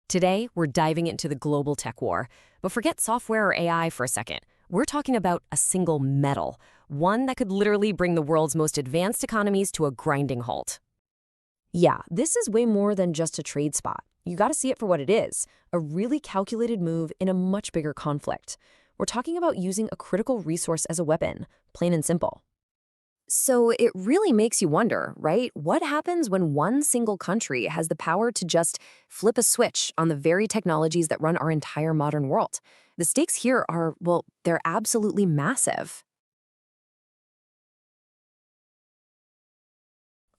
Today, we're diving into the global tech war. But forget software or AI for a second. We're talking about a single metal, one that could literally bring the world's most advanced economies to a grinding halt. Yeah, this is way more than just a trade spot. You gotta see it for what it is, a really calculated move in a much bigger conflict. We're talking about using a critical resource as a weapon, plain and simple. So it really makes you wonder, right? What happens when one single country has the power to just flip a switch on the very technologies that run our entire modern world? The stakes here are, well, they're absolutely massive.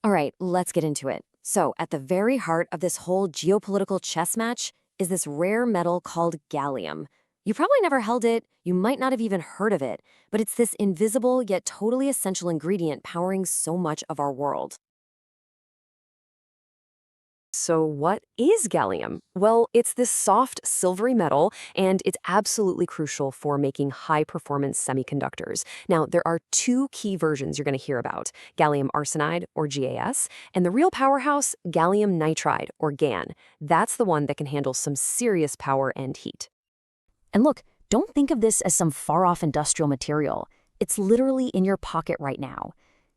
All right, let's get into it. So, at the very heart of this whole geopolitical chess match is this rare metal called gallium. You probably never held it, you might not have even heard of it, but it's this invisible yet totally essential ingredient powering so much of our world. So, what is gallium? Well, it's this soft, silvery metal, and it's absolutely crucial for making high performance semiconductors. Now, there are two key versions you're going to hear about: gallium arsenide, or GaS, and the real powerhouse, gallium nitride, or GaN. That's the one that can handle some serious power and heat. And look, don't think of this as some far off industrial material. It's literally in your pocket right now.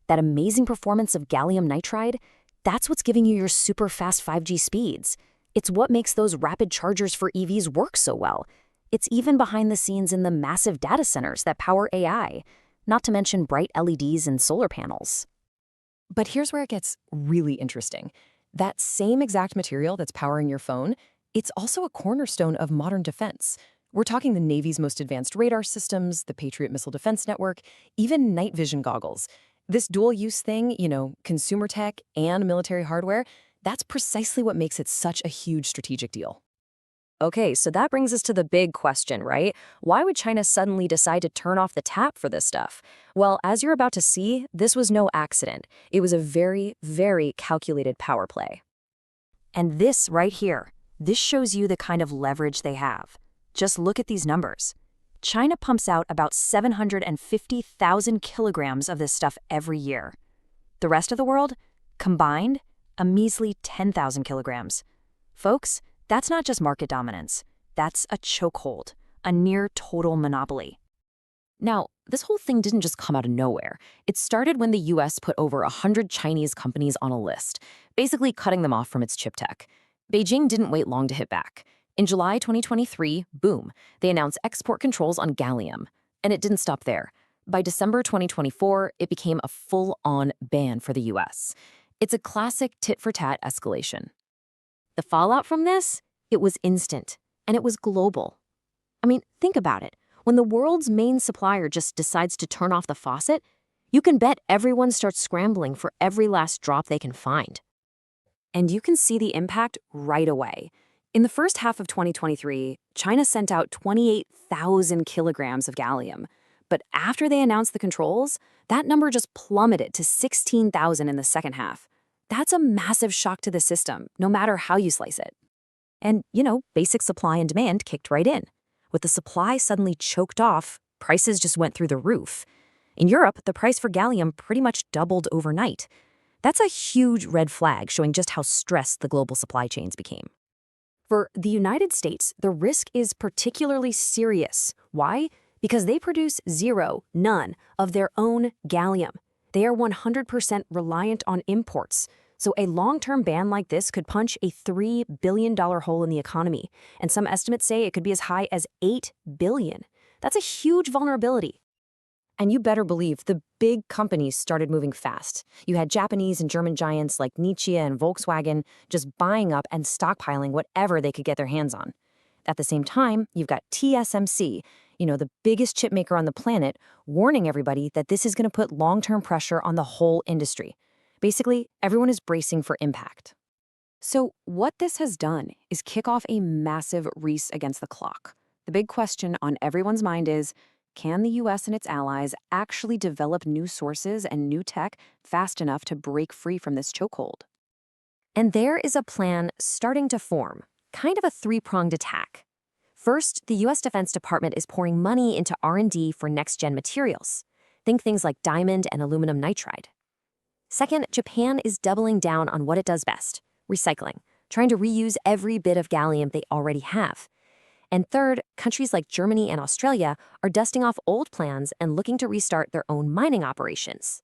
That amazing performance of gallium nitride, that's what's giving you your super fast 5G speeds. It's what makes those rapid chargers for EVs work so well. It's even behind the scenes in the massive data centers that power AI, not to mention bright LEDs and solar panels. But here's where it gets really interesting. That same exact material that's powering your phone, it's also a cornerstone of modern defense. We're talking the Navy's most advanced radar systems, the Patriot Missile Defense Network, even night vision goggles. This dual-use thing, consumer tech and military hardware, that's precisely what makes it such a huge strategic deal. Okay, so that brings us to the big question, right? Why would China suddenly decide to turn off the tap for this stuff? Well, as you're about to see, this was no accident. It was a very, very calculated power play. And this right here, this shows you the kind of leverage they have. Just look at these numbers. China pumps out about 750,000 kilograms of this stuff every year. The rest of the world, combined, a measly 10,000 kilograms. Folks, that's not just market dominance. That's a chokehold, a near total monopoly. Now, this whole thing didn't just come out of nowhere. It started when the US put over 100 Chinese companies on a list, basically cutting them off from its chip tech. Beijing didn't wait long to hit back. In July 2023, boom, they announced export controls on gallium. And it didn't stop there. By December 2024, it became a full-on ban for the US. It's a classic tit-for-tat escalation. The fallout from this? It was instant, and it was global. I mean, think about it. When the world's main supplier just decides to turn off the faucet, you can bet everyone starts scrambling for every last drop they can find. And you can see the impact right away. In the first half of 2023, China sent out 28,000 kilograms of gallium. But after they announced the controls, that number just plummeted to 16,000 in the second half. That's a massive shock to the system, no matter how you slice it. And, basic supply and demand kicked right in. With the supply suddenly choked off, prices just went through the roof. In Europe, the price for gallium pretty much doubled overnight. That's a huge red flag showing just how stressed the global supply chains became. For the United States, the risk is particularly serious. Why? Because they produce none of their own gallium. They are 100% reliant on imports. So a long-term ban like this could punch a $3 billion hole in the economy. And some estimates say it could be as high as $8 billion. That's a huge vulnerability. And you better believe the big companies started moving fast. You had Japanese and German giants like Nietzsche and Volkswagen just buying up and stockpiling whatever they could get their hands on. At the same time, you've got TSMC, the biggest chip maker on the planet, warning everybody that this is going to put long-term pressure on the whole industry. Basically, everyone is bracing for impact. So what this has done is kick off a massive race against the clock. The big question on everyone's mind is, can the US and its allies actually develop new sources and new tech fast enough to break free from this chokehold? And there is a plan starting to form, kind of a three-pronged attack. First, the US Defense Department is pouring money into R&D for next-gen materials. Think things like diamond and aluminum nitride. Second, Japan is doubling down on what it does best, recycling. trying to reuse every bit of gallium they already have. And third, countries like Germany and Australia are dusting off old plans and looking to restart their own mining operations.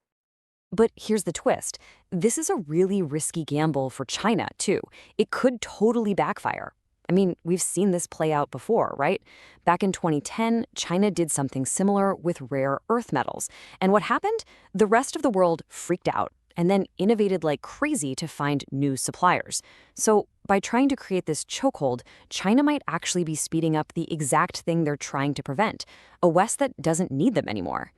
But here's the twist. This is a really risky gamble for China, too. It could totally backfire. I mean, we've seen this play out before, right? Back in 2010, China did something similar with rare earth metals. And what happened? The rest of the world freaked out and then innovated like crazy to find new suppliers. So by trying to create this chokehold, China might actually be speeding up the exact thing they're trying to prevent, a West that doesn't need them anymore.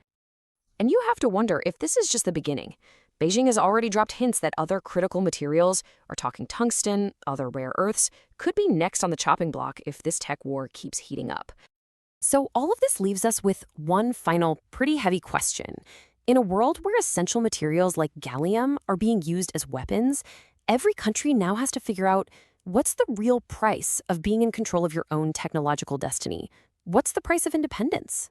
And you have to wonder if this is just the beginning. Beijing has already dropped hints that other critical materials, are talking tungsten, other rare earths, could be next on the chopping block if this tech war keeps heating up. So all of this leaves us with one final, pretty heavy question. In a world where essential materials like gallium are being used as weapons, every country now has to figure out what's the real price of being in control of your own technological destiny? What's the price of independence?